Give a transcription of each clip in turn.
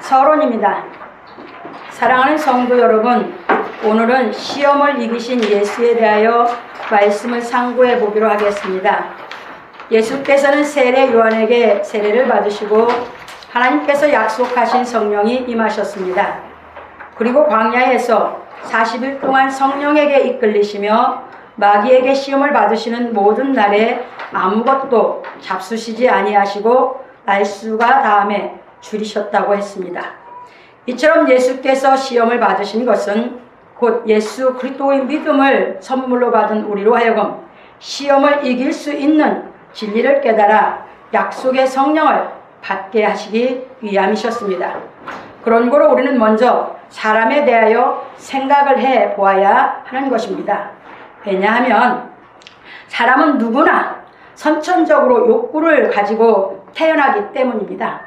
서론입니다. 사랑하는 성도 여러분, 오늘은 시험을 이기신 예수에 대하여 말씀을 상고해 보기로 하겠습니다. 예수께서는 세례 요한에게 세례를 받으시고 하나님께서 약속하신 성령이 임하셨습니다. 그리고 광야에서 40일 동안 성령에게 이끌리시며 마귀에게 시험을 받으시는 모든 날에 아무것도 잡수시지 아니하시고 날수가 다음에 줄이셨다고 했습니다. 이처럼 예수께서 시험을 받으신 것은 곧 예수 그리스도의 믿음을 선물로 받은 우리로 하여금 시험을 이길 수 있는 진리를 깨달아 약속의 성령을 받게 하시기 위함이셨습니다. 그런 거로 우리는 먼저 사람에 대하여 생각을 해 보아야 하는 것입니다. 왜냐하면 사람은 누구나 선천적으로 욕구를 가지고 태어나기 때문입니다.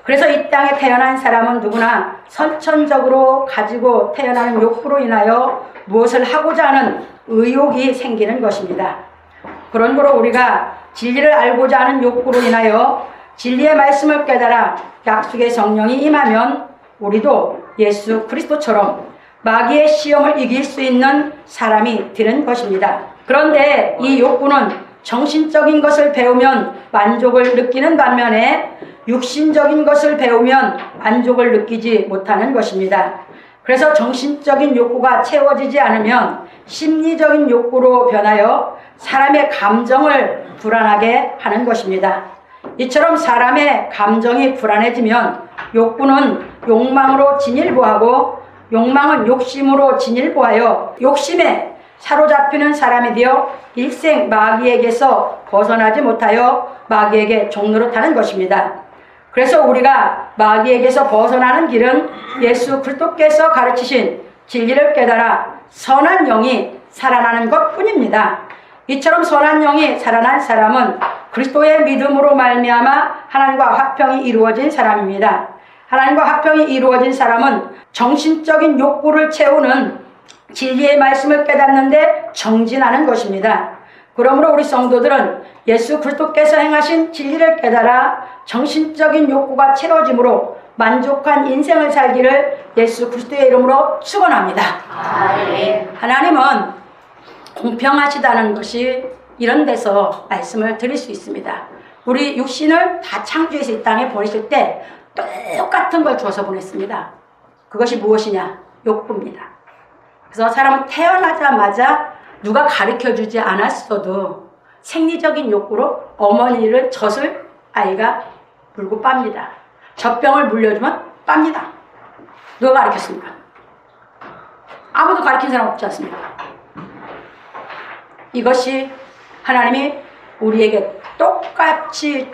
그래서 이 땅에 태어난 사람은 누구나 선천적으로 가지고 태어나는 욕구로 인하여 무엇을 하고자 하는 의욕이 생기는 것입니다. 그런 거로 우리가 진리를 알고자 하는 욕구로 인하여 진리의 말씀을 깨달아 약속의 성령이 임하면 우리도 예수 그리스도처럼 마귀의 시험을 이길 수 있는 사람이 되는 것입니다. 그런데 이 욕구는 정신적인 것을 배우면 만족을 느끼는 반면에 육신적인 것을 배우면 만족을 느끼지 못하는 것입니다. 그래서 정신적인 욕구가 채워지지 않으면 심리적인 욕구로 변하여 사람의 감정을 불안하게 하는 것입니다. 이처럼 사람의 감정이 불안해지면 욕구는 욕망으로 진일보하고 욕망은 욕심으로 진일보하여 욕심에 사로잡히는 사람이 되어 일생 마귀에게서 벗어나지 못하여 마귀에게 종노릇하는 것입니다. 그래서 우리가 마귀에게서 벗어나는 길은 예수 그리스도께서 가르치신 진리를 깨달아 선한 영이 살아나는 것뿐입니다. 이처럼 선한 영이 살아난 사람은 그리스도의 믿음으로 말미암아 하나님과 화평이 이루어진 사람입니다. 하나님과 화평이 이루어진 사람은 정신적인 욕구를 채우는 진리의 말씀을 깨닫는데 정진하는 것입니다. 그러므로 우리 성도들은 예수 그리스도께서 행하신 진리를 깨달아 정신적인 욕구가 채워짐으로 만족한 인생을 살기를 예수 그리스도의 이름으로 축원합니다. 하나님은 공평하시다는 것이 이런 데서 말씀을 드릴 수 있습니다. 우리 육신을 다 창조해서 이 땅에 보내실 때 똑같은 걸 주어서 보냈습니다. 그것이 무엇이냐? 욕구입니다. 그래서 사람은 태어나자마자 누가 가르쳐주지 않았어도 생리적인 욕구로 어머니를 젖을 아이가 물고 빱니다. 젖병을 물려주면 빱니다. 누가 가르쳤습니까? 아무도 가르친 사람 없지 않습니까? 이것이 하나님이 우리에게 똑같이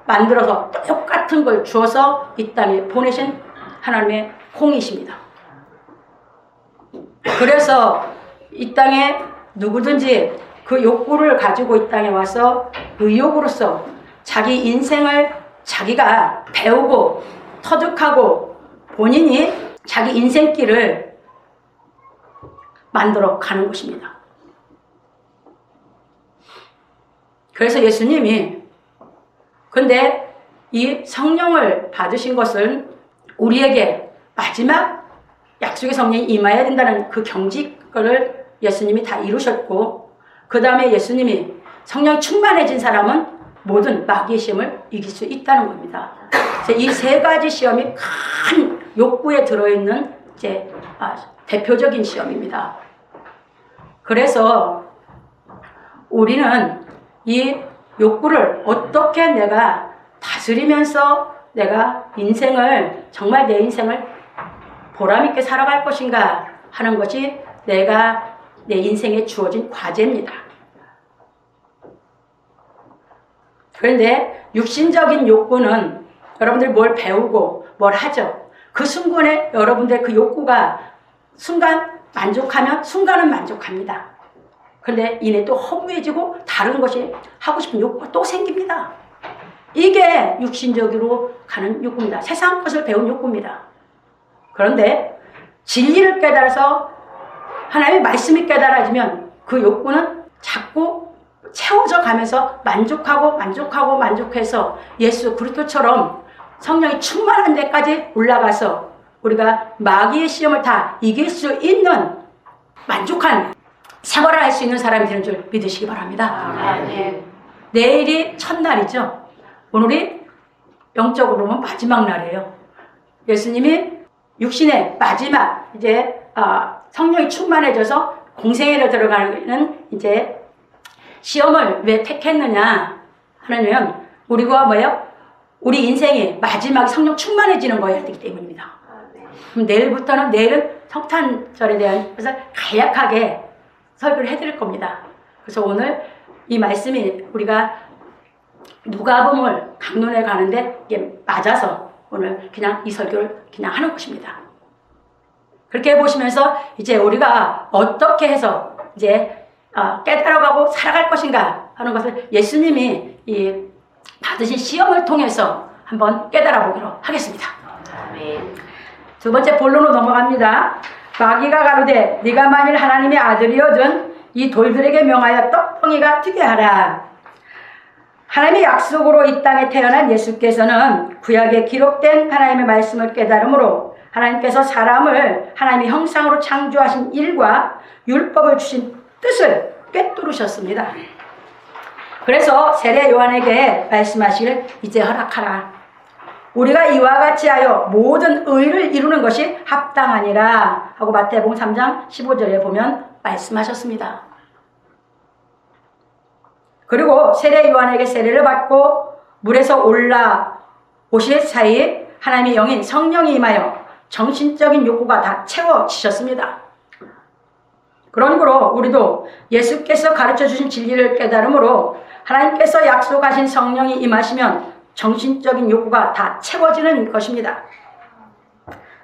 만들어서 똑같은 걸 주어서 이 땅에 보내신 하나님의 공이십니다. 그래서 이 땅에 누구든지 그 욕구를 가지고 이 땅에 와서 의욕으로서 자기 인생을 자기가 배우고 터득하고 본인이 자기 인생길을 만들어 가는 것입니다. 그래서 예수님이 근데 이 성령을 받으신 것은 우리에게 마지막 약속의 성령이 임해야 된다는 그 경직을 예수님이 다 이루셨고 그 다음에 예수님이 성령 충만해진 사람은 모든 마귀의 시험을 이길 수 있다는 겁니다. 이 세 가지 시험이 큰 욕구에 들어있는 대표적인 시험입니다. 그래서 우리는 이 욕구를 어떻게 내가 다스리면서 내가 인생을 정말 내 인생을 보람있게 살아갈 것인가 하는 것이 내가 내 인생에 주어진 과제입니다. 그런데 육신적인 욕구는 여러분들이 뭘 배우고 뭘 하죠. 그 순간에 여러분들 그 욕구가 순간 만족하면 순간은 만족합니다. 그런데 이내 또 허무해지고 다른 것이 하고 싶은 욕구가 또 생깁니다. 이게 육신적으로 가는 욕구입니다. 세상 것을 배운 욕구입니다. 그런데 진리를 깨달아서 하나님의 말씀이 깨달아지면 그 욕구는 자꾸 채워져 가면서 만족해서 예수 그리스도처럼 성령이 충만한 데까지 올라가서 우리가 마귀의 시험을 다 이길 수 있는 만족한 생활을 할 수 있는 사람이 되는 줄 믿으시기 바랍니다. 아멘. 내일이 첫날이죠. 오늘이 영적으로 보면 마지막 날이에요. 예수님이 육신의 마지막 이제 성령이 충만해져서 공생애를 들어가는 이제 시험을 왜 택했느냐 하면 우리가 뭐예요? 우리 인생이 마지막 성령 충만해지는 거여야 되기 때문입니다. 그럼 내일은 성탄절에 대한 그래서 간략하게 설교를 해드릴 겁니다. 그래서 오늘 이 말씀이 우리가 누가복음을 강론에 가는데 이게 맞아서 오늘 그냥 이 설교를 그냥 하는 것입니다. 그렇게 보시면서 이제 우리가 어떻게 해서 이제 깨달아가고 살아갈 것인가 하는 것을 예수님이 이 받으신 시험을 통해서 한번 깨달아 보기로 하겠습니다. 아멘. 두 번째 본론으로 넘어갑니다. 마귀가 가로되 네가 만일 하나님의 아들이어든 이 돌들에게 명하여 떡덩이가 되게 하라. 하나님의 약속으로 이 땅에 태어난 예수께서는 구약에 기록된 하나님의 말씀을 깨달음으로 하나님께서 사람을 하나님의 형상으로 창조하신 일과 율법을 주신 뜻을 꿰뚫으셨습니다. 그래서 세례 요한에게 말씀하시길 이제 허락하라. 우리가 이와 같이 하여 모든 의를 이루는 것이 합당하니라 하고 마태복음 3장 15절에 보면 말씀하셨습니다. 그리고 세례 요한에게 세례를 받고 물에서 올라오실 사이 하나님의 영인 성령이 임하여 정신적인 욕구가 다 채워지셨습니다. 그러므로 우리도 예수께서 가르쳐주신 진리를 깨달음으로 하나님께서 약속하신 성령이 임하시면 정신적인 욕구가 다 채워지는 것입니다.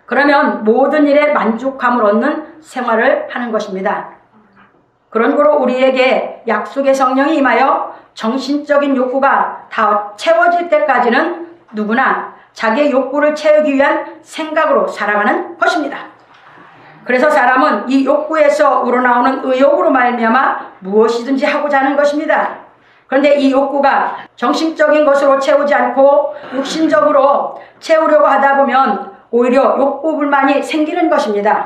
그러면 모든 일에 만족감을 얻는 생활을 하는 것입니다. 그러므로 우리에게 약속의 성령이 임하여 정신적인 욕구가 다 채워질 때까지는 누구나 자기의 욕구를 채우기 위한 생각으로 살아가는 것입니다. 그래서 사람은 이 욕구에서 우러나오는 의욕으로 말미암아 무엇이든지 하고자 하는 것입니다. 그런데 이 욕구가 정신적인 것으로 채우지 않고 육신적으로 채우려고 하다 보면 오히려 욕구 불만이 생기는 것입니다.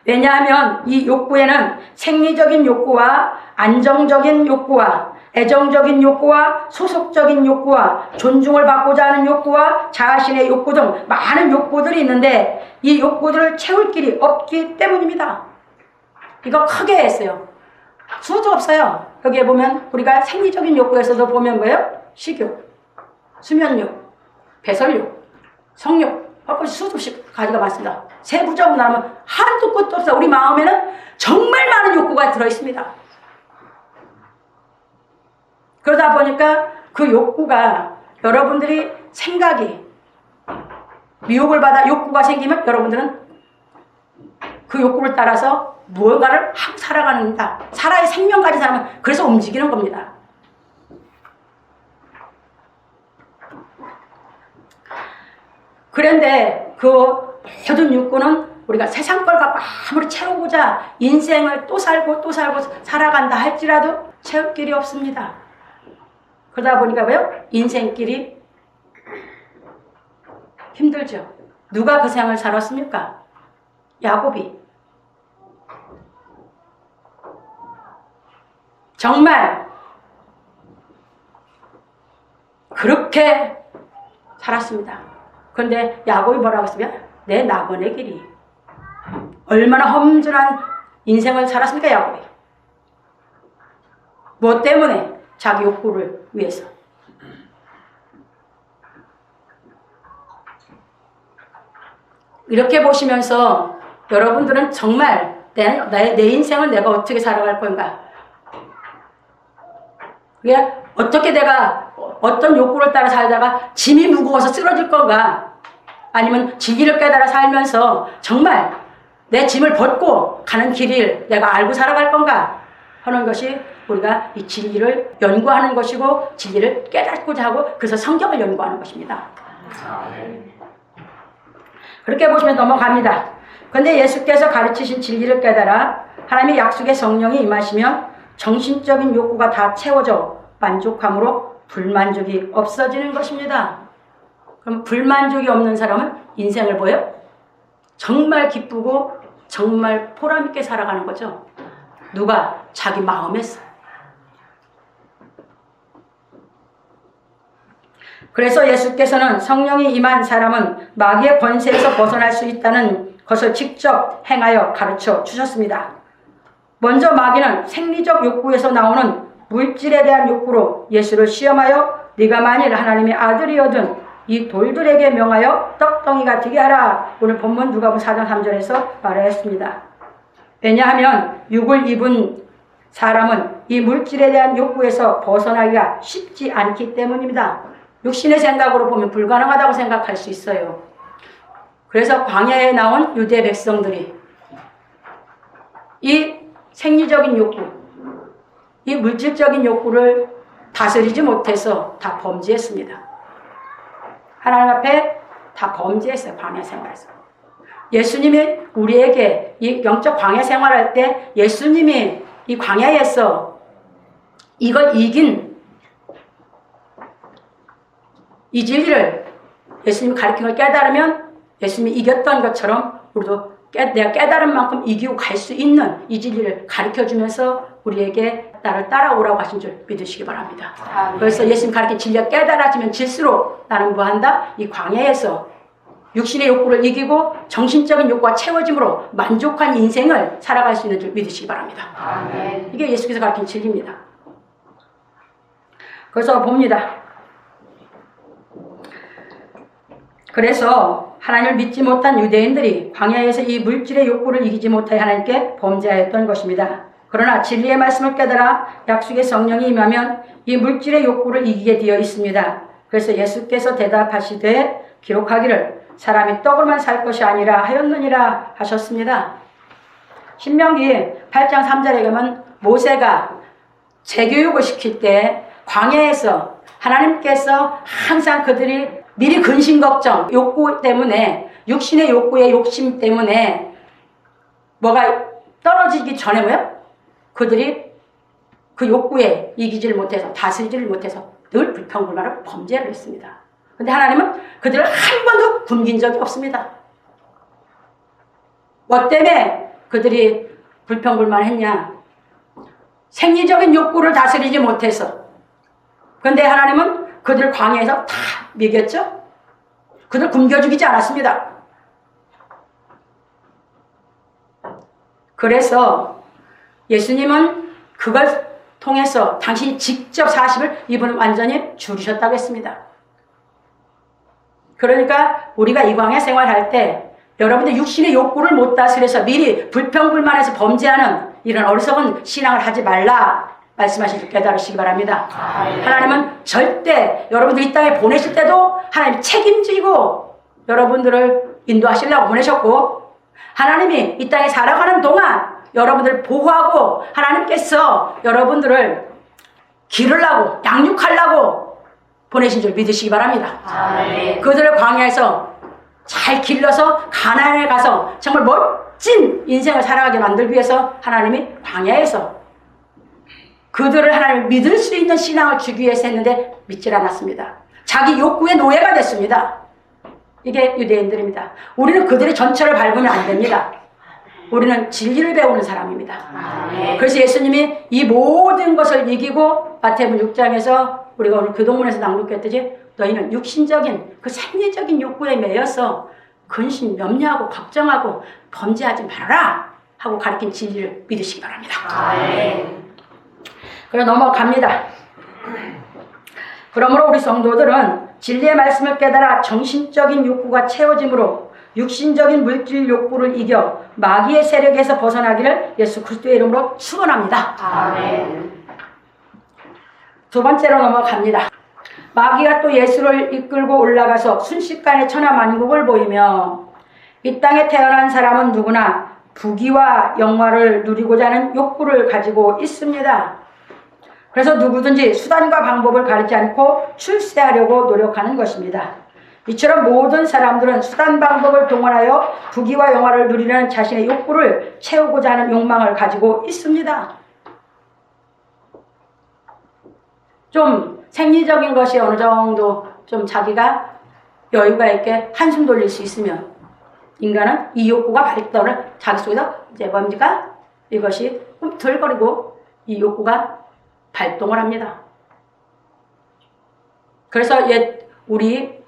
왜냐하면 이 욕구에는 생리적인 욕구와 안정적인 욕구와 애정적인 욕구와 소속적인 욕구와 존중을 받고자 하는 욕구와 자신의 욕구 등 많은 욕구들이 있는데 이 욕구들을 채울 길이 없기 때문입니다. 이거 크게 했어요. 수도 없어요. 여기에 보면 우리가 생리적인 욕구에서도 보면 뭐예요? 식욕, 수면욕, 배설욕, 성욕, 수도 없이 가지가 많습니다. 세부적으로 나오면 한도 끝도 없어요. 우리 마음에는 정말 많은 욕구가 들어있습니다. 그러다 보니까 그 욕구가 여러분들이 생각이 미혹을 받아 욕구가 생기면 여러분들은 그 욕구를 따라서 무언가를 하고 살아가는다. 살아야 생명까지 살면 그래서 움직이는 겁니다. 그런데 그 모든 욕구는 우리가 세상 걸 갖고 아무리 채우고자 인생을 또 살고 살아간다 할지라도 채울 길이 없습니다. 그러다 보니까 왜요? 인생길이 힘들죠. 누가 그 생을 살았습니까? 야곱이. 정말 그렇게 살았습니다. 그런데 야곱이 뭐라고 했으면 내 낙원의 길이 얼마나 험준한 인생을 살았습니까? 야곱이. 뭐 때문에? 자기 욕구를 위해서. 이렇게 보시면서 여러분들은 정말 내 인생을 내가 어떻게 살아갈 건가? 그게 어떻게 내가 어떤 욕구를 따라 살다가 짐이 무거워서 쓰러질 건가? 아니면 진리를 깨달아 살면서 정말 내 짐을 벗고 가는 길을 내가 알고 살아갈 건가? 하는 것이 우리가 이 진리를 연구하는 것이고 진리를 깨닫고자 하고 그래서 성경을 연구하는 것입니다. 그렇게 보시면 넘어갑니다. 그런데 예수께서 가르치신 진리를 깨달아 하나님의 약속의 성령이 임하시면 정신적인 욕구가 다 채워져 만족함으로 불만족이 없어지는 것입니다. 그럼 불만족이 없는 사람은 인생을 뭐예요? 정말 기쁘고 정말 보람있게 살아가는 거죠. 누가? 자기 마음에서. 그래서 예수께서는 성령이 임한 사람은 마귀의 권세에서 벗어날 수 있다는 것을 직접 행하여 가르쳐 주셨습니다. 먼저 마귀는 생리적 욕구에서 나오는 물질에 대한 욕구로 예수를 시험하여 네가 만일 하나님의 아들이거든 이 돌들에게 명하여 떡덩이가 되게 하라. 오늘 본문 누가복음 4장 3절에서 말하였습니다. 왜냐하면 육을 입은 사람은 이 물질에 대한 욕구에서 벗어나기가 쉽지 않기 때문입니다. 육신의 생각으로 보면 불가능하다고 생각할 수 있어요. 그래서 광야에 나온 유대 백성들이 이 생리적인 욕구, 이 물질적인 욕구를 다스리지 못해서 다 범죄했습니다. 하나님 앞에 다 범죄했어요. 광야 생활에서. 예수님이 우리에게 이 영적 광야 생활할 때 예수님이 이 광야에서 이걸 이긴 이 진리를 예수님이 가르친 걸 깨달으면 예수님이 이겼던 것처럼 우리도 내가 깨달은 만큼 이기고 갈 수 있는 이 진리를 가르쳐주면서 우리에게 나를 따라오라고 하신 줄 믿으시기 바랍니다. 그래서 예수님 가르친 진리가 깨달아지면 질수록 나는 뭐한다? 이 광야에서 육신의 욕구를 이기고 정신적인 욕구가 채워짐으로 만족한 인생을 살아갈 수 있는 줄 믿으시기 바랍니다. 아멘. 이게 예수께서 가르친 진리입니다. 그래서 봅니다. 그래서 하나님을 믿지 못한 유대인들이 광야에서 이 물질의 욕구를 이기지 못하여 하나님께 범죄하였던 것입니다. 그러나 진리의 말씀을 깨달아 약속의 성령이 임하면 이 물질의 욕구를 이기게 되어 있습니다. 그래서 예수께서 대답하시되 기록하기를 사람이 떡으로만 살 것이 아니라 하였느니라 하셨습니다. 신명기 8장 3절에 가면 모세가 재교육을 시킬 때 광야에서 하나님께서 항상 그들이 미리 근심 걱정, 욕구 때문에 육신의 욕구의 욕심 때문에 뭐가 떨어지기 전에 뭐요? 그들이 그 욕구에 이기지를 못해서 다스리지를 못해서 늘 불평불만하고 범죄를 했습니다. 근데 하나님은 그들을 한 번도 굶긴 적이 없습니다. 뭐 때문에 그들이 불평불만했냐? 생리적인 욕구를 다스리지 못해서. 근데 하나님은 그들 광야에서 다 먹였죠? 그들 굶겨 죽이지 않았습니다. 그래서 예수님은 그걸 통해서 당신이 직접 40을 이분은 완전히 줄이셨다고 했습니다. 그러니까 우리가 이 광야 생활할 때 여러분들 육신의 욕구를 못 다스려서 미리 불평불만해서 범죄하는 이런 어리석은 신앙을 하지 말라 말씀하실 줄 깨달으시기 바랍니다. 하나님은 절대 여러분들 이 땅에 보내실 때도 하나님 책임지고 여러분들을 인도하시려고 보내셨고 하나님이 이 땅에 살아가는 동안 여러분들을 보호하고 하나님께서 여러분들을 기르려고 양육하려고 보내신 줄 믿으시기 바랍니다. 그들을 광야에서 잘 길러서 가나안에 가서 정말 멋진 인생을 살아가게 만들기 위해서 하나님이 광야에서 그들을 하나님을 믿을 수 있는 신앙을 주기 위해서 했는데 믿질 않았습니다. 자기 욕구의 노예가 됐습니다. 이게 유대인들입니다. 우리는 그들의 전철을 밟으면 안 됩니다. 우리는 진리를 배우는 사람입니다. 그래서 예수님이 이 모든 것을 이기고 마태복음 6장에서 우리가 오늘 교동문에서 낭독했듯이 너희는 육신적인 그 생리적인 욕구에 매여서 근심, 염려하고 걱정하고 범죄하지 말아라 하고 가르친 진리를 믿으시기 바랍니다. 그럼 넘어갑니다. 그러므로 우리 성도들은 진리의 말씀을 깨달아 정신적인 욕구가 채워짐으로 육신적인 물질 욕구를 이겨 마귀의 세력에서 벗어나기를 예수 그리스도의 이름으로 축원합니다. 아멘. 두 번째로 넘어갑니다. 마귀가 또 예수를 이끌고 올라가서 순식간에 천하만국을 보이며 이 땅에 태어난 사람은 누구나 부귀와 영화를 누리고자 하는 욕구를 가지고 있습니다. 그래서 누구든지 수단과 방법을 가리지 않고 출세하려고 노력하는 것입니다. 이처럼 모든 사람들은 수단 방법을 동원하여 부귀와 영화를 누리는 자신의 욕구를 채우고자 하는 욕망을 가지고 있습니다. 좀 생리적인 것이 어느 정도 좀 자기가 여유가 있게 한숨 돌릴 수 있으면 인간은 이 욕구가 발달을 자기 속에서 이제 뭡니까? 이것이 꿈틀거리고 이 욕구가 발동을 합니다. 그래서 우리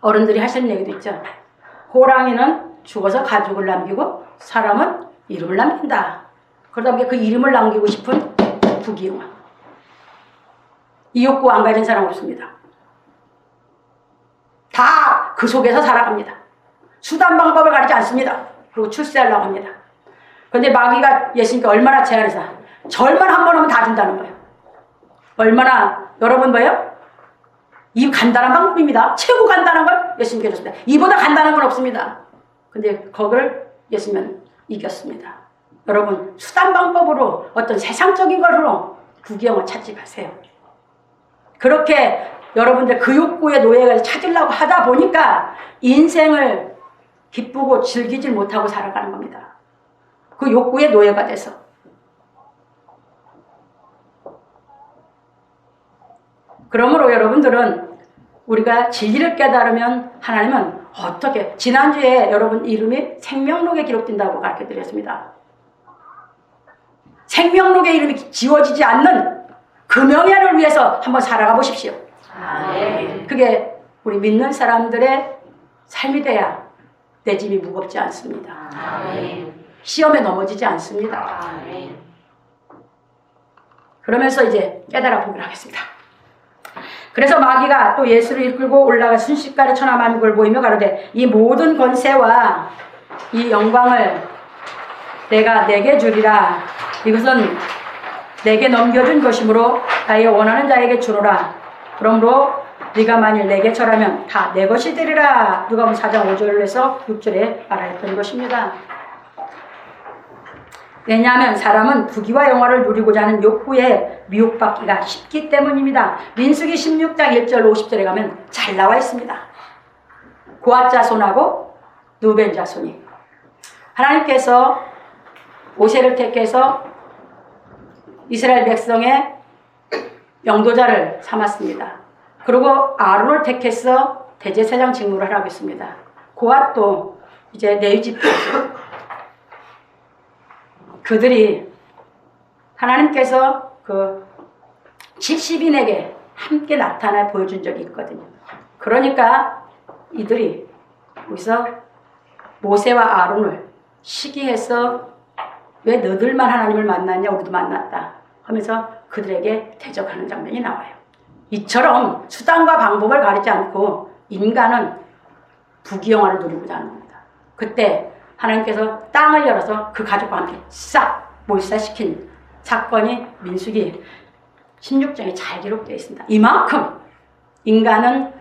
어른들이 하시는 얘기도 있죠. 호랑이는 죽어서 가죽을 남기고 사람은 이름을 남긴다. 그러다 보니 그 이름을 남기고 싶은 부귀영화. 이 욕구 안 가진 사람 없습니다. 다 그 속에서 살아갑니다. 수단 방법을 가리지 않습니다. 그리고 출세하려고 합니다. 그런데 마귀가 예수님께 얼마나 제안해서 절만 한 번 하면 다 준다는 거예요. 얼마나 여러분 뭐예요? 이 간단한 방법입니다. 최고 간단한 걸 예수님께 줬습니다. 이보다 간단한 건 없습니다. 근데 그걸 예수님은 이겼습니다. 여러분 수단 방법으로 어떤 세상적인 것으로 부귀영화 찾지 마세요. 그렇게 여러분들 그 욕구의 노예가 찾으려고 하다 보니까 인생을 기쁘고 즐기질 못하고 살아가는 겁니다. 그 욕구의 노예가 돼서. 그러므로 여러분들은 우리가 진리를 깨달으면 하나님은 어떻게, 지난주에 여러분 이름이 생명록에 기록된다고 가르쳐 드렸습니다. 생명록의 이름이 지워지지 않는 그 명예를 위해서 한번 살아가 보십시오. 아멘. 그게 우리 믿는 사람들의 삶이 돼야 내 짐이 무겁지 않습니다. 아멘. 시험에 넘어지지 않습니다. 아멘. 그러면서 이제 깨달아 보기로 하겠습니다. 그래서 마귀가 또 예수를 이끌고 올라가 순식간에 천하만국을 보이며 가로되 이 모든 권세와 이 영광을 내가 내게 주리라. 이것은 내게 넘겨준 것이므로 나의 원하는 자에게 주노라. 그러므로 네가 만일 내게 절하면 다 내 것이 되리라. 누가복음 4장 5절에서 6절에 말했던 것입니다. 왜냐하면 사람은 부귀와 영화를 누리고자 하는 욕구에 미혹받기가 쉽기 때문입니다. 민수기 16장 1절 50절에 가면 잘 나와 있습니다. 고앗 자손하고 누벤 자손이 하나님께서 모세를 택해서 이스라엘 백성의 영도자를 삼았습니다. 그리고 아론을 택해서 대제사장 직무를 하라고 했습니다. 고앗도 이제 레위지파 그들이 하나님께서 그 70인에게 함께 나타나 보여준 적이 있거든요. 그러니까 이들이 여기서 모세와 아론을 시기해서 왜 너들만 하나님을 만났냐 우리도 만났다 하면서 그들에게 대적하는 장면이 나와요. 이처럼 수단과 방법을 가리지 않고 인간은 부귀영화를 누리고자 하는 겁니다. 그때 하나님께서 땅을 열어서 그 가족과 함께 싹 몰살시킨 사건이 민수기 16장에 잘 기록되어 있습니다. 이만큼 인간은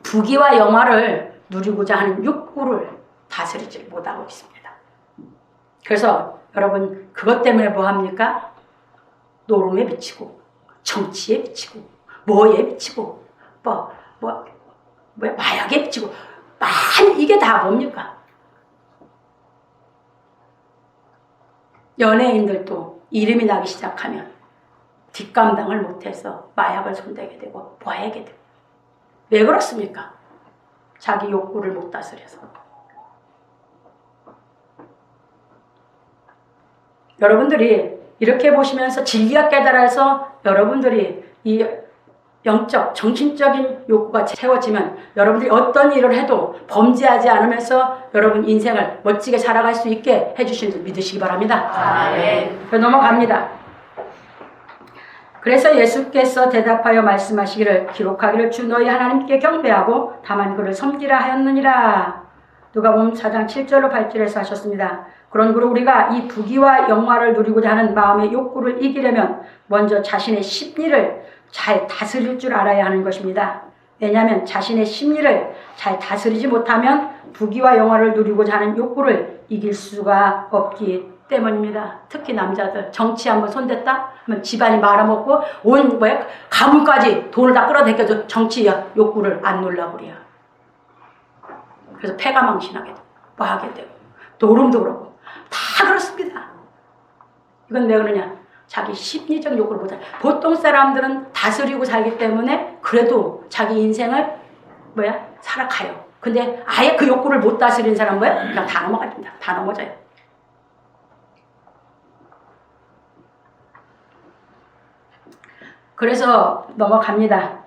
부귀와 영화를 누리고자 하는 욕구를 다스리지 못하고 있습니다. 그래서 여러분 그것 때문에 뭐합니까? 노름에 미치고 정치에 미치고 뭐에 미치고 마약에 미치고 이게 다 뭡니까? 연예인들도 이름이 나기 시작하면 뒷감당을 못해서 마약을 손대게 되고 보하게 되고 왜 그렇습니까? 자기 욕구를 못 다스려서. 여러분들이 이렇게 보시면서 진리가 깨달아서 여러분들이 이 영적, 정신적인 욕구가 채워지면 여러분들이 어떤 일을 해도 범죄하지 않으면서 여러분 인생을 멋지게 살아갈 수 있게 해주신 줄 믿으시기 바랍니다. 네. 넘어갑니다. 그래서 예수께서 대답하여 말씀하시기를 기록하기를 주 너희 하나님께 경배하고 다만 그를 섬기라 하였느니라. 누가복음 4장 7절로 8절에서 하셨습니다. 그러므로 우리가 이 부귀와 영화를 누리고자 하는 마음의 욕구를 이기려면 먼저 자신의 심리를 잘 다스릴 줄 알아야 하는 것입니다. 왜냐하면 자신의 심리를 잘 다스리지 못하면 부귀와 영화를 누리고자 하는 욕구를 이길 수가 없기 때문입니다. 특히 남자들 정치 한번 손댔다 하면 집안이 말아먹고 온 가문까지 돈을 다 끌어당겨서 정치 욕구를 안 놀라버려요. 그래서 패가 망신하게 되고 뭐하게 되고 노름도 그렇고 다 그렇습니다. 이건 왜 그러냐? 자기 심리적 욕구를 못해. 보통 사람들은 다스리고 살기 때문에 그래도 자기 인생을 살아가요. 근데 아예 그 욕구를 못 다스리는 사람은 그냥 다 넘어갑니다. 다 넘어져요. 그래서 넘어갑니다.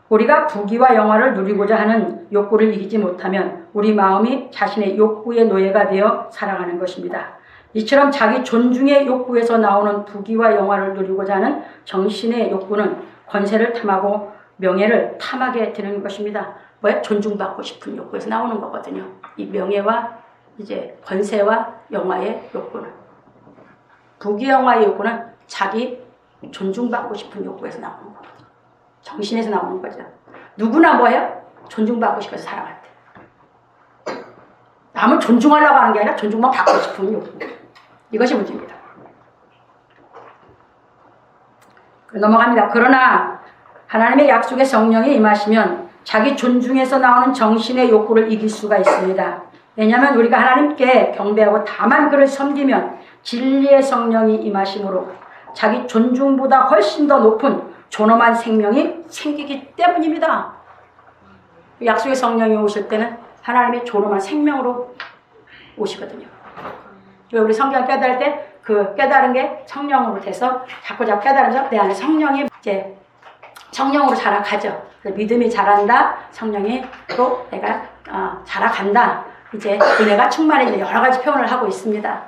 우리가 부귀와 영화를 누리고자 하는 욕구를 이기지 못하면 우리 마음이 자신의 욕구의 노예가 되어 살아가는 것입니다. 이처럼 자기 존중의 욕구에서 나오는 부귀와 영화를 누리고자 하는 정신의 욕구는 권세를 탐하고 명예를 탐하게 되는 것입니다. 존중받고 싶은 욕구에서 나오는 거거든요. 이 명예와 이제 권세와 영화의 욕구는, 부귀 영화의 욕구는 자기 존중받고 싶은 욕구에서 나오는 거거든요. 정신에서 나오는 거죠. 누구나 존중받고 싶어서 살아갈 때. 남을 존중하려고 하는 게 아니라 존중만 받고 싶은 욕구. 이것이 문제입니다. 넘어갑니다. 그러나 하나님의 약속의 성령이 임하시면 자기 존중에서 나오는 정신의 욕구를 이길 수가 있습니다. 왜냐하면 우리가 하나님께 경배하고 다만 그를 섬기면 진리의 성령이 임하심으로 자기 존중보다 훨씬 더 높은 존엄한 생명이 생기기 때문입니다. 약속의 성령이 오실 때는 하나님의 존엄한 생명으로 오시거든요. 우리 성경 깨달을 때 그 깨달은 게 성령으로 돼서 자꾸 깨달으면서 내 안에 성령이 이제 성령으로 자라가죠. 믿음이 자란다. 성령이 또 내가 자라간다. 이제 은혜가 충만해져 여러 가지 표현을 하고 있습니다.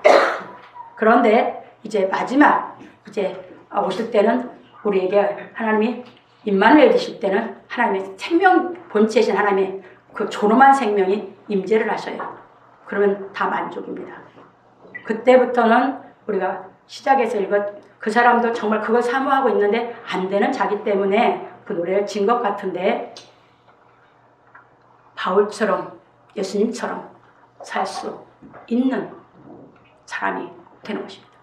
그런데 이제 마지막 이제 오실 때는 우리에게 하나님이 임마누엘 되실 때는 하나님의 생명 본체이신 하나님의 그 존엄한 생명이 임재를 하셔요. 그러면 다 만족입니다. 그때부터는 우리가 시작에서 그 사람도 정말 그걸 사모하고 있는데 안 되는 자기 때문에 그 노래를 진 것 같은데 바울처럼 예수님처럼 살 수 있는 사람이 되는 것입니다.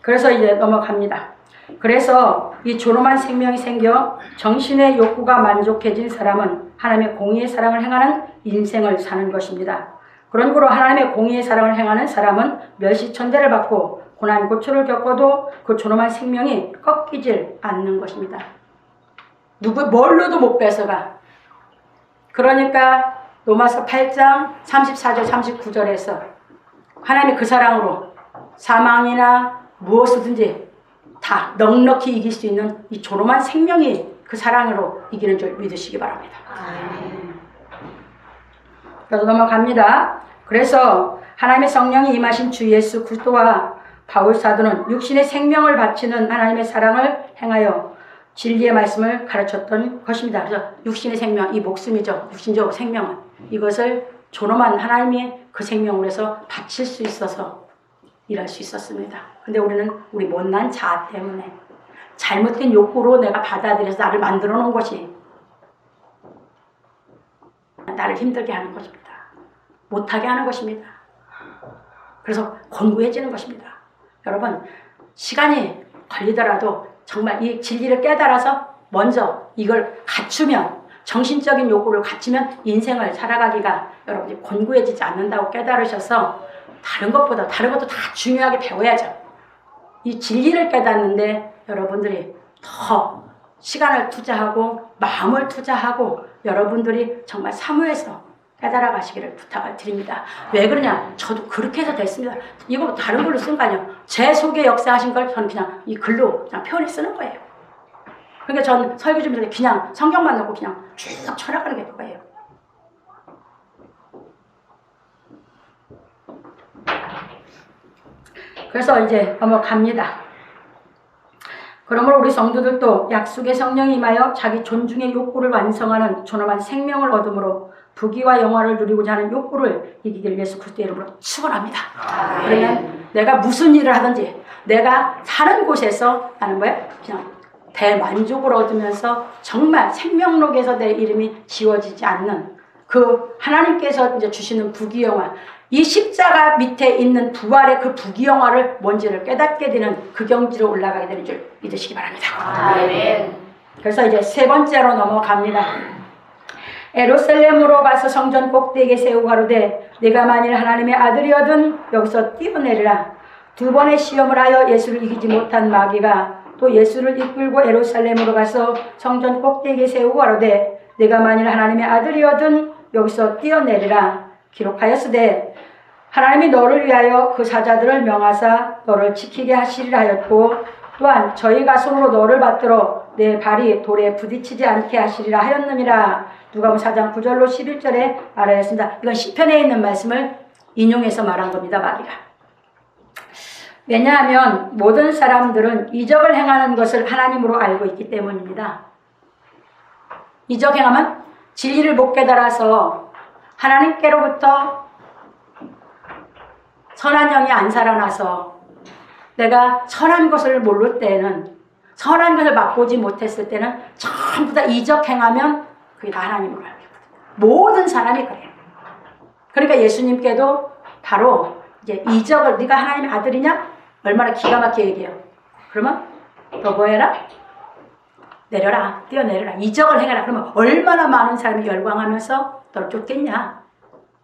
그래서 이제 넘어갑니다. 그래서 이 존엄한 생명이 생겨 정신의 욕구가 만족해진 사람은 하나님의 공의의 사랑을 행하는 인생을 사는 것입니다. 그런 거로 하나님의 공의의 사랑을 행하는 사람은 멸시천대를 받고 고난 고초를 겪어도 그 존엄한 생명이 꺾이질 않는 것입니다. 뭘로도 못 뺏어가. 그러니까 로마서 8장 34절 39절에서 하나님이 그 사랑으로 사망이나 무엇이든지 다 넉넉히 이길 수 있는 이 존엄한 생명이 그 사랑으로 이기는 줄 믿으시기 바랍니다. 그래서 넘어갑니다. 그래서 하나님의 성령이 임하신 주 예수 그리스도와 바울 사도는 육신의 생명을 바치는 하나님의 사랑을 행하여 진리의 말씀을 가르쳤던 것입니다. 그래서 육신의 생명, 이 목숨이죠. 육신적 생명은 이것을 존엄한 하나님의 그 생명으로 해서 바칠 수 있어서 일할 수 있었습니다. 근데 우리는 우리 못난 자아 때문에 잘못된 욕구로 내가 받아들여서 나를 만들어 놓은 것이 나를 힘들게 하는 것입니다. 못하게 하는 것입니다. 그래서 곤고해지는 것입니다. 여러분, 시간이 걸리더라도 정말 이 진리를 깨달아서 먼저 이걸 갖추면, 정신적인 욕구를 갖추면 인생을 살아가기가 여러분이 곤고해지지 않는다고 깨달으셔서 다른 것도 다 중요하게 배워야죠. 이 진리를 깨닫는데 여러분들이 더 시간을 투자하고 마음을 투자하고 여러분들이 정말 사모해서 깨달아 가시기를 부탁을 드립니다. 왜 그러냐? 저도 그렇게 해서 됐습니다. 이거 다른 걸로 쓴 거 아니에요. 제 속에 역사하신 걸 저는 그냥 이 글로 그냥 표현해 쓰는 거예요. 그러니까 전 설교 준비할 때 그냥 성경만 넣고 그냥 쭉 쳐나가는 게 그거예요. 그래서 이제 넘어갑니다. 그러므로 우리 성도들도 약속의 성령이 임하여 자기 존중의 욕구를 완성하는 존엄한 생명을 얻음으로 부귀와 영화를 누리고자 하는 욕구를 이기기를 예수 그리스도의 이름으로 축원합니다. 그러면 내가 무슨 일을 하든지 내가 사는 곳에서 나는 그냥 대만족을 얻으면서 정말 생명록에서 내 이름이 지워지지 않는 그 하나님께서 이제 주시는 부귀영화, 이 십자가 밑에 있는 부활의 그 부귀영화를 뭔지를 깨닫게 되는 그 경지로 올라가게 되는 줄 믿으시기 바랍니다. 아멘. 그래서 이제 세 번째로 넘어갑니다. 예루살렘으로 가서 성전 꼭대기에 세우고 가로되 네가 만일 하나님의 아들이거든 여기서 뛰어내리라. 두 번의 시험을 하여 예수를 이기지 못한 마귀가 또 예수를 이끌고 예루살렘으로 가서 성전 꼭대기에 세우고 가로되 내가 만일 하나님의 아들이거든 여기서 뛰어내리라. 기록하였으되 하나님이 너를 위하여 그 사자들을 명하사 너를 지키게 하시리라 하였고 또한 저희가 손으로 너를 받들어 내 발이 돌에 부딪히지 않게 하시리라 하였느니라. 누가복음 4장 9절로 11절에 말하였습니다. 이건 시편에 있는 말씀을 인용해서 말한 겁니다. 마귀가. 왜냐하면 모든 사람들은 이적을 행하는 것을 하나님으로 알고 있기 때문입니다. 이적 행하면 진리를 못 깨달아서 하나님께로부터 선한 영이 안 살아나서 내가 선한 것을 모를 때는, 선한 것을 맛보지 못했을 때는 전부 다 이적 행하면 그게 다 하나님으로 알고 있거든요. 모든 사람이 그래요. 그러니까 예수님께도 바로 이제 이적을, 네가 하나님의 아들이냐? 얼마나 기가 막히게 얘기해요. 그러면 너 뭐 해라? 내려라. 뛰어내려라. 이적을 행해라. 그러면 얼마나 많은 사람이 열광하면서 너를 쫓겠냐?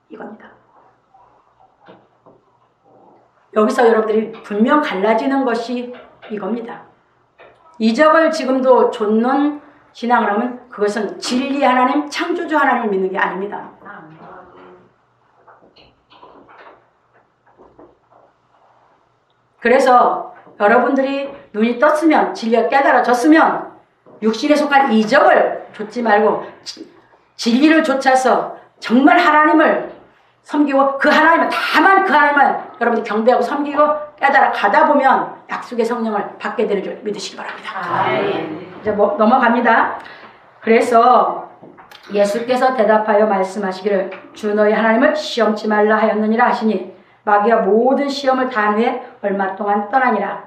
이겁니다. 여기서 여러분들이 분명 갈라지는 것이 이겁니다. 이적을 지금도 좇는 신앙을 하면 그것은 진리 하나님, 창조주 하나님을 믿는 게 아닙니다. 그래서 여러분들이 눈이 떴으면, 진리가 깨달아졌으면 육신에 속한 이적을 좇지 말고 진리를 좇아서 정말 하나님을 섬기고 그 하나님을, 다만 그 하나님을 여러분들이 경배하고 섬기고 깨달아 가다 보면 약속의 성령을 받게 되는 줄 믿으시기 바랍니다. 이제 넘어갑니다. 그래서 예수께서 대답하여 말씀하시기를 주 너희 하나님을 시험치 말라 하였느니라 하시니 마귀가 모든 시험을 다 한 후에 얼마 동안 떠나니라.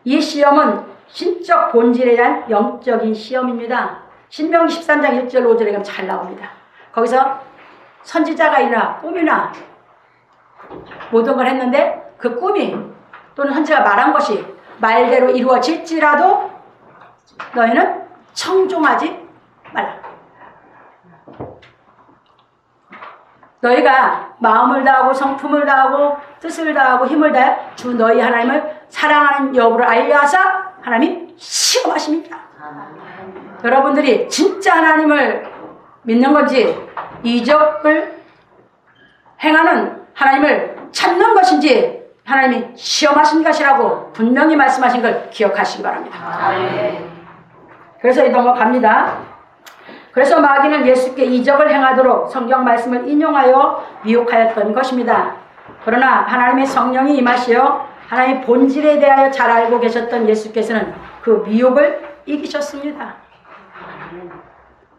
이 시험은 신적 본질에 대한 영적인 시험입니다. 신명기 13장 1절 5절에 가면 잘 나옵니다. 거기서 선지자가 일어나 꿈이나 모든 걸 했는데 그 꿈이 또는 선지자가 말한 것이 말대로 이루어질지라도 너희는 청종하지 말라. 너희가 마음을 다하고 성품을 다하고 뜻을 다하고 힘을 다해 주 너희 하나님을 사랑하는 여부를 알려하사 하나님이 시험하십니다. 여러분들이 진짜 하나님을 믿는 건지 이적을 행하는 하나님을 찾는 것인지 하나님이 시험하신 것이라고 분명히 말씀하신 걸 기억하시기 바랍니다. 그래서 넘어갑니다. 그래서 마귀는 예수께 이적을 행하도록 성경 말씀을 인용하여 미혹하였던 것입니다. 그러나 하나님의 성령이 임하시어 하나님의 본질에 대하여 잘 알고 계셨던 예수께서는 그 미혹을 이기셨습니다.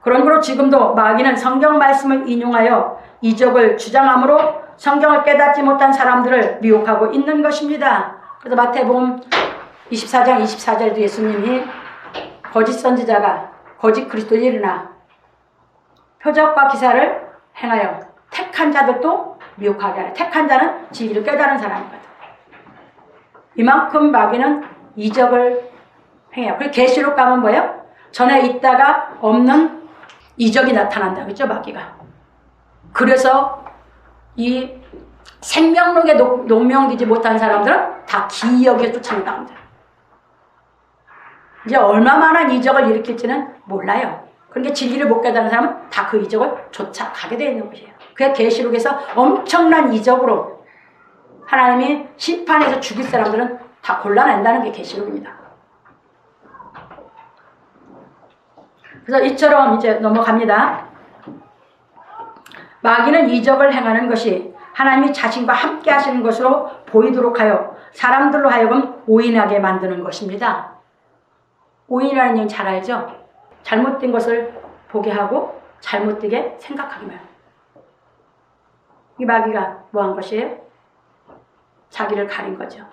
그런 거로 지금도 마귀는 성경 말씀을 인용하여 이적을 주장함으로 성경을 깨닫지 못한 사람들을 미혹하고 있는 것입니다. 그래서 마태복음 24장 24절도 예수님이 거짓 선지자가 거짓 그리스도에 일어나 표적과 기사를 행하여 택한 자들도 미혹하게 하라. 택한 자는 진리를 깨달은 사람이거든. 이만큼 마귀는 이적을 행해요. 그리고 계시록 가면 뭐예요? 전에 있다가 없는 이적이 나타난다. 그렇죠? 마귀가. 그래서 이 생명록에 농명되지 못한 사람들은 다 기이하게 쫓아나갑니다. 이제 얼마만한 이적을 일으킬지는 몰라요. 그러니까 진리를 못 깨달은 사람은 다 그 이적을 쫓아가게 되어 있는 것이에요. 그게 계시록에서 엄청난 이적으로 하나님이 심판해서 죽일 사람들은 다 골라낸다는 게 계시록입니다. 그래서 이처럼 이제 넘어갑니다. 마귀는 이적을 행하는 것이 하나님이 자신과 함께 하시는 것으로 보이도록 하여 사람들로 하여금 오인하게 만드는 것입니다. 오인이라는 얘기 잘 알죠? 잘못된 것을 보게 하고 잘못되게 생각하기만 해요. 이 마귀가 뭐 한 것이에요? 자기를 가린 거죠.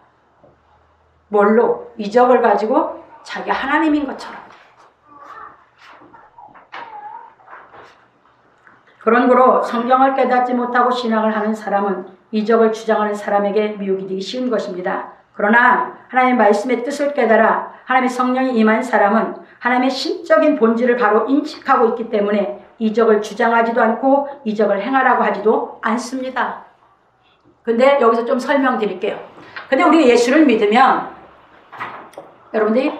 뭘로? 이적을 가지고 자기가 하나님인 것처럼. 그런 거로 성경을 깨닫지 못하고 신앙을 하는 사람은 이적을 주장하는 사람에게 미혹이 되기 쉬운 것입니다. 그러나 하나님의 말씀의 뜻을 깨달아 하나님의 성령이 임한 사람은 하나님의 신적인 본질을 바로 인식하고 있기 때문에 이적을 주장하지도 않고 이적을 행하라고 하지도 않습니다. 근데 여기서 좀 설명드릴게요. 근데 우리가 예수를 믿으면 여러분들이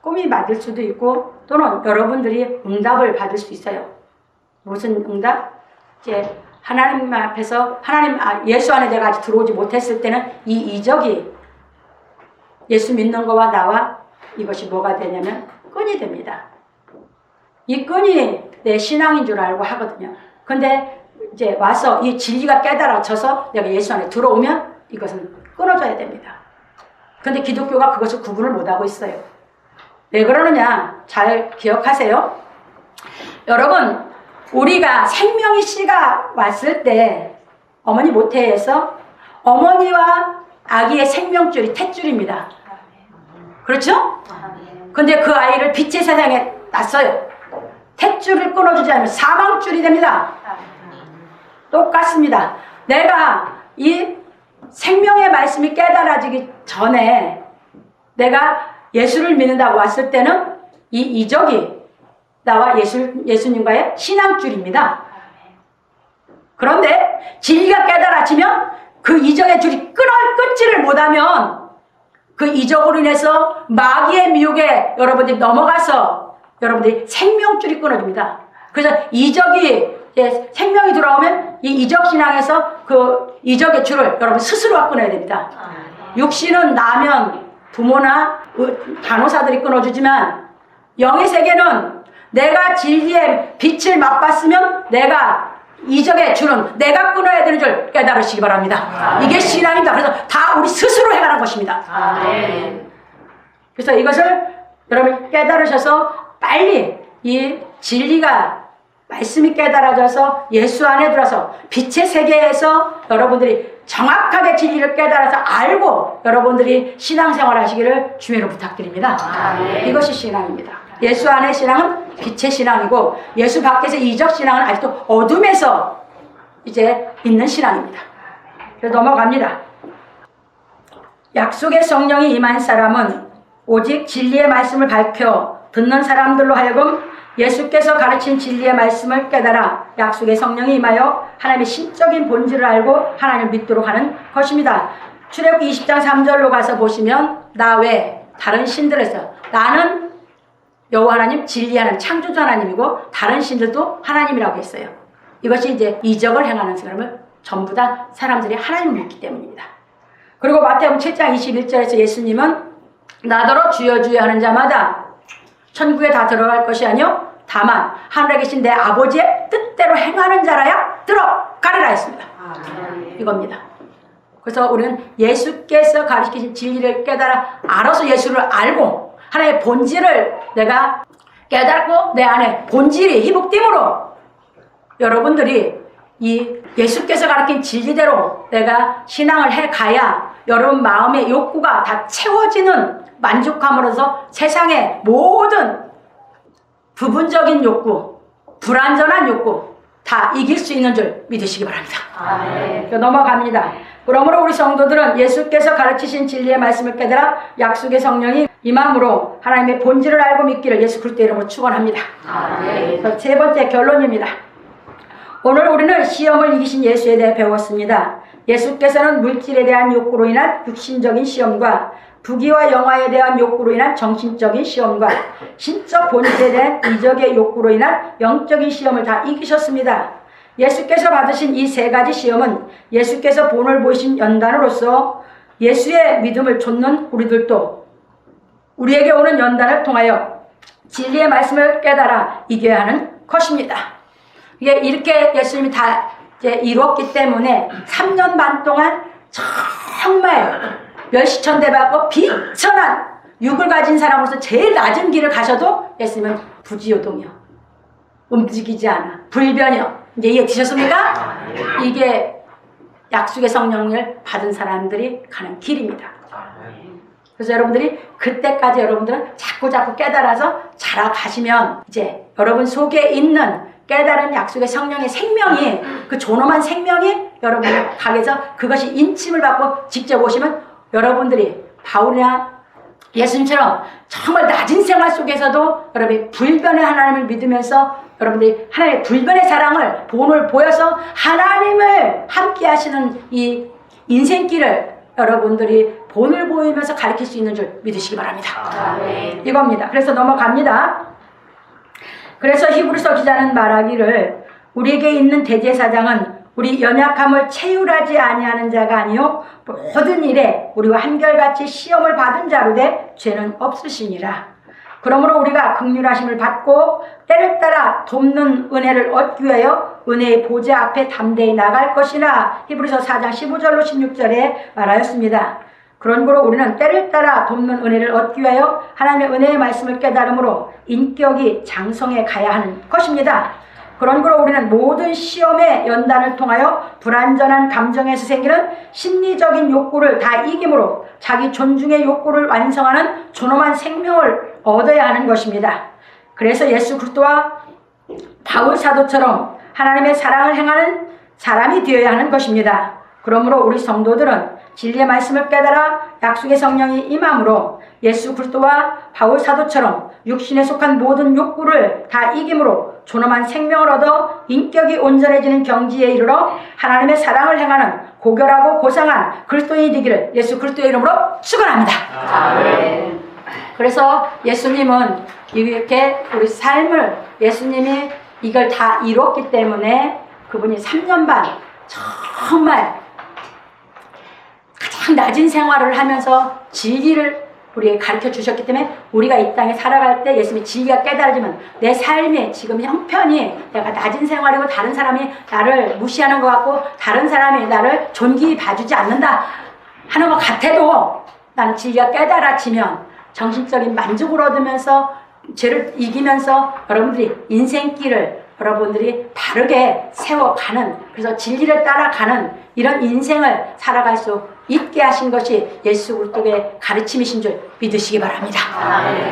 꿈이 맞을 수도 있고 또는 여러분들이 응답을 받을 수 있어요. 무슨 응답? 이제 하나님 앞에서 예수 안에 내가 아직 들어오지 못했을 때는 이 이적이 예수 믿는 거와 나와 이것이 뭐가 되냐면 끈이 됩니다. 이 끈이 내 신앙인 줄 알고 하거든요. 근데 이제 와서 이 진리가 깨달아져서 내가 예수 안에 들어오면 이것은 끊어져야 됩니다. 근데 기독교가 그것을 구분을 못하고 있어요. 왜 그러느냐? 잘 기억하세요. 여러분, 우리가 생명의 씨가 왔을 때 어머니 모태에서 어머니와 아기의 생명줄이 탯줄입니다. 그렇죠? 근데 그 아이를 빛의 세상에 놨어요. 탯줄을 끊어주지 않으면 사망줄이 됩니다. 똑같습니다. 내가 이 생명의 말씀이 깨달아지기 전에 내가 예수를 믿는다고 왔을 때는 이 이적이 나와 예수님과의 신앙줄입니다. 그런데 진리가 깨달아지면 그 이적의 줄이 끊지를 못하면 그 이적으로 인해서 마귀의 미혹에 여러분들이 넘어가서 여러분들이 생명줄이 끊어집니다. 그래서 이적이 생명이 들어오면 이 이적 신앙에서 그 이적의 줄을 여러분 스스로가 끊어야 됩니다. 육신은 나면 부모나 간호사들이 끊어주지만 영의 세계는 내가 진리의 빛을 맛봤으면 내가 이적의 줄은 내가 끊어야 되는 줄 깨달으시기 바랍니다. 이게 신앙입니다. 그래서 다 우리 스스로 해가는 것입니다. 그래서 이것을 여러분 깨달으셔서 빨리 이 진리가 말씀이 깨달아져서 예수 안에 들어서 빛의 세계에서 여러분들이 정확하게 진리를 깨달아서 알고 여러분들이 신앙생활 하시기를 주님으로 부탁드립니다. 이것이 신앙입니다. 예수 안의 신앙은 빛의 신앙이고 예수 밖에서 이적 신앙은 아직도 어둠에서 이제 있는 신앙입니다. 그래서 넘어갑니다. 약속의 성령이 임한 사람은 오직 진리의 말씀을 밝혀 듣는 사람들로 하여금 예수께서 가르친 진리의 말씀을 깨달아 약속의 성령이 임하여 하나님의 신적인 본질을 알고 하나님을 믿도록 하는 것입니다. 출애굽기 20장 3절로 가서 보시면 나 외 다른 신들에서 나는 여호와 하나님 진리하는 창조주 하나님이고 다른 신들도 하나님이라고 했어요. 이것이 이제 이적을 행하는 사람을 전부 다 사람들이 하나님을 믿기 때문입니다. 그리고 마태복음 7장 21절에서 예수님은 나더러 주여 주여 하는 자마다 천국에 다 들어갈 것이 아니요 다만 하늘에 계신 내 아버지의 뜻대로 행하는 자라야 들어가리라 했습니다. 이겁니다. 그래서 우리는 예수께서 가르치신 진리를 깨달아 알아서 예수를 알고 하나님의 본질을 내가 깨닫고 내 안에 본질이 희복됨으로 여러분들이 이 예수께서 가르친 진리대로 내가 신앙을 해가야 여러분 마음의 욕구가 다 채워지는 만족함으로써 세상의 모든 부분적인 욕구, 불완전한 욕구 다 이길 수 있는 줄 믿으시기 바랍니다. 넘어갑니다. 그러므로 우리 성도들은 예수께서 가르치신 진리의 말씀을 깨달아 약속의 성령이 임함으로 하나님의 본질을 알고 믿기를 예수 그리스도의 이름으로 축원합니다. 세 번째 결론입니다. 오늘 우리는 시험을 이기신 예수에 대해 배웠습니다. 예수께서는 물질에 대한 욕구로 인한 육신적인 시험과 부귀와 영화에 대한 욕구로 인한 정신적인 시험과 신적 본질에 대한 이적의 욕구로 인한 영적인 시험을 다 이기셨습니다. 예수께서 받으신 이 세 가지 시험은 예수께서 본을 보이신 연단으로서 예수의 믿음을 좇는 우리들도 우리에게 오는 연단을 통하여 진리의 말씀을 깨달아 이겨야 하는 것입니다. 이게 이렇게 예수님이 다 이제 이루었기 때문에 3년 반 동안 정말 멸시천대받고 비천한 육을 가진 사람으로서 제일 낮은 길을 가셔도 예수님은 부지요동이요. 움직이지 않아. 불변이요. 이제 이해되셨습니까? 이게 약속의 성령을 받은 사람들이 가는 길입니다. 그래서 여러분들이 그때까지 여러분들은 자꾸 깨달아서 자라가시면 이제 여러분 속에 있는 깨달은 약속의 성령의 생명이 그 존엄한 생명이 여러분의 가게에서 그것이 인침을 받고 직접 오시면 여러분들이 바울이나 예수님처럼 정말 낮은 생활 속에서도 여러분이 불변의 하나님을 믿으면서 여러분들이 하나님의 불변의 사랑을 본을 보여서 하나님을 함께 하시는 이 인생길을 여러분들이 본을 보이면서 가르칠 수 있는 줄 믿으시기 바랍니다. 아멘. 이겁니다. 그래서 넘어갑니다. 그래서 히브리서 기자는 말하기를 우리에게 있는 대제사장은 우리 연약함을 체휼하지 아니하는 자가 아니요 모든 일에 우리와 한결같이 시험을 받은 자로 돼 죄는 없으시니라. 그러므로 우리가 긍휼하심을 받고 때를 따라 돕는 은혜를 얻기 위하여 은혜의 보좌 앞에 담대히 나갈 것이나 히브리서 4장 15절로 16절에 말하였습니다. 그러므로 우리는 때를 따라 돕는 은혜를 얻기 위하여 하나님의 은혜의 말씀을 깨달음으로 인격이 장성해 가야 하는 것입니다. 그러므로 우리는 모든 시험의 연단을 통하여 불완전한 감정에서 생기는 심리적인 욕구를 다 이김으로 자기 존중의 욕구를 완성하는 존엄한 생명을 얻어야 하는 것입니다. 그래서 예수 그리스도와 바울 사도처럼 하나님의 사랑을 행하는 사람이 되어야 하는 것입니다. 그러므로 우리 성도들은 진리의 말씀을 깨달아 약속의 성령이 임함으로 예수 그리스도와 바울 사도처럼 육신에 속한 모든 욕구를 다 이김으로 존엄한 생명을 얻어 인격이 온전해지는 경지에 이르러 하나님의 사랑을 행하는 고결하고 고상한 그리스도인이 되기를 예수 그리스도의 이름으로 축원합니다. 아멘. 그래서 예수님은 이렇게 우리 삶을 예수님이 이걸 다 이뤘기 때문에 그분이 3년 반 정말 가장 낮은 생활을 하면서 진리를 우리에게 가르쳐 주셨기 때문에 우리가 이 땅에 살아갈 때 예수님의 진리가 깨달아지면 내 삶이 지금 형편이 내가 낮은 생활이고 다른 사람이 나를 무시하는 것 같고 다른 사람이 나를 존귀히 봐주지 않는다 하는 것 같아도 나는 진리가 깨달아지면 정신적인 만족을 얻으면서 죄를 이기면서 여러분들이 인생길을 여러분들이 바르게 세워가는 그래서 진리를 따라가는 이런 인생을 살아갈 수 있게 하신 것이 예수 그리스도의 가르침이신 줄 믿으시기 바랍니다. 아멘.